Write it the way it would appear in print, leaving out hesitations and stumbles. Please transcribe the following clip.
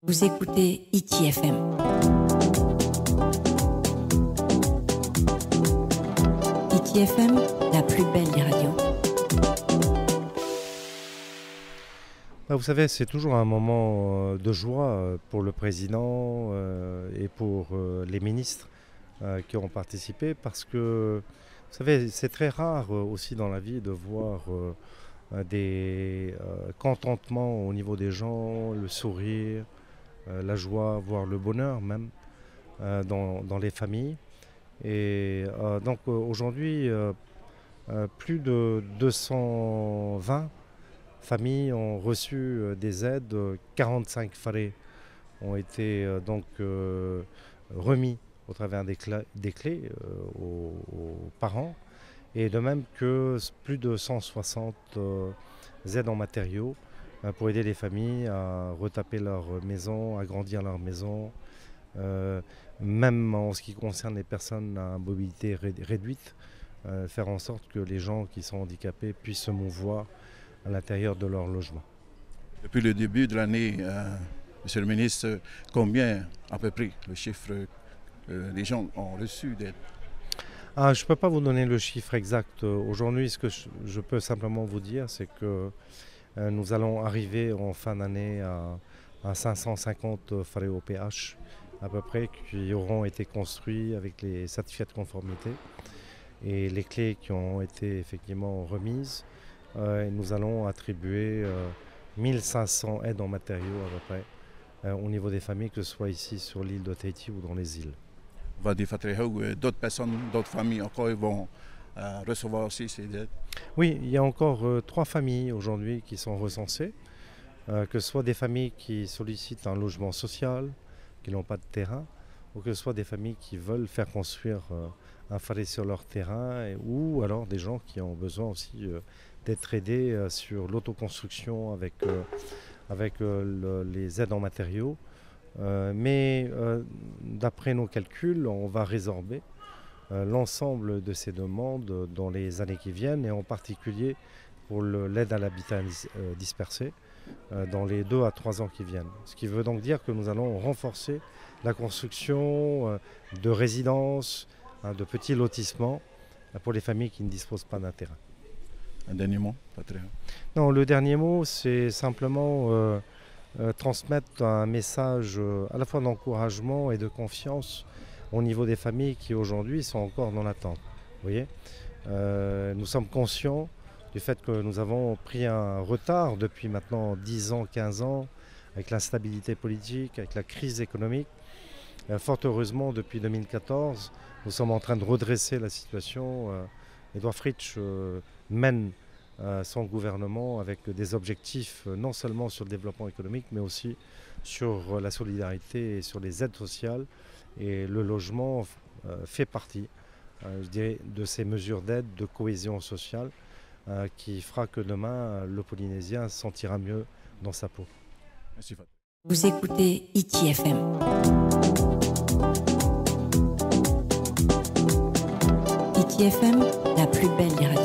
Vous écoutez ITFM. ITFM, la plus belle des radios. Vous savez, c'est toujours un moment de joie pour le président et pour les ministres qui ont participé parce que, vous savez, c'est très rare aussi dans la vie de voir des contentements au niveau des gens, le sourire, la joie, voire le bonheur même dans les familles. Et donc aujourd'hui, plus de 220 familles ont reçu des aides, 45 farés ont été remis au travers des clés aux parents, et de même que plus de 160 aides en matériaux pour aider les familles à retaper leur maison, agrandir leur maison, même en ce qui concerne les personnes à mobilité réduite, faire en sorte que les gens qui sont handicapés puissent se mouvoir à l'intérieur de leur logement. Depuis le début de l'année, Monsieur le ministre, combien à peu près le chiffre les gens ont reçu d'aide? Je ne peux pas vous donner le chiffre exact. Aujourd'hui, ce que je peux simplement vous dire, c'est que nous allons arriver en fin d'année à 550 farés OPH à peu près qui auront été construits avec les certificats de conformité et les clés qui ont été effectivement remises. Et nous allons attribuer 1500 aides en matériaux à peu près au niveau des familles, que ce soit ici sur l'île de Tahiti ou dans les îles. D'autres personnes, d'autres familles encore vont recevoir aussi ces aides? Oui, il y a encore 3 familles aujourd'hui qui sont recensées, que ce soit des familles qui sollicitent un logement social, qui n'ont pas de terrain, ou que ce soit des familles qui veulent faire construire un faré sur leur terrain, ou alors des gens qui ont besoin aussi d'être aidés sur l'autoconstruction avec les aides en matériaux. Mais d'après nos calculs, on va résorber l'ensemble de ces demandes dans les années qui viennent, et en particulier pour l'aide à l'habitat dispersé dans les 2 à 3 ans qui viennent. Ce qui veut donc dire que nous allons renforcer la construction de résidences, de petits lotissements pour les familles qui ne disposent pas d'un terrain. Un dernier mot, Patrick? Non, le dernier mot, c'est simplement transmettre un message à la fois d'encouragement et de confiance au niveau des familles qui aujourd'hui sont encore dans l'attente. Vous voyez, nous sommes conscients du fait que nous avons pris un retard depuis maintenant 10 ans, 15 ans, avec l'instabilité politique, avec la crise économique. Fort heureusement, depuis 2014, nous sommes en train de redresser la situation. Édouard Fritsch mène son gouvernement avec des objectifs non seulement sur le développement économique, mais aussi sur la solidarité et sur les aides sociales. Et le logement fait partie, je dirais, de ces mesures d'aide, de cohésion sociale, qui fera que demain, le Polynésien se sentira mieux dans sa peau. Merci, Patrick. Vous écoutez ITFM. ITFM, la plus belle des radios.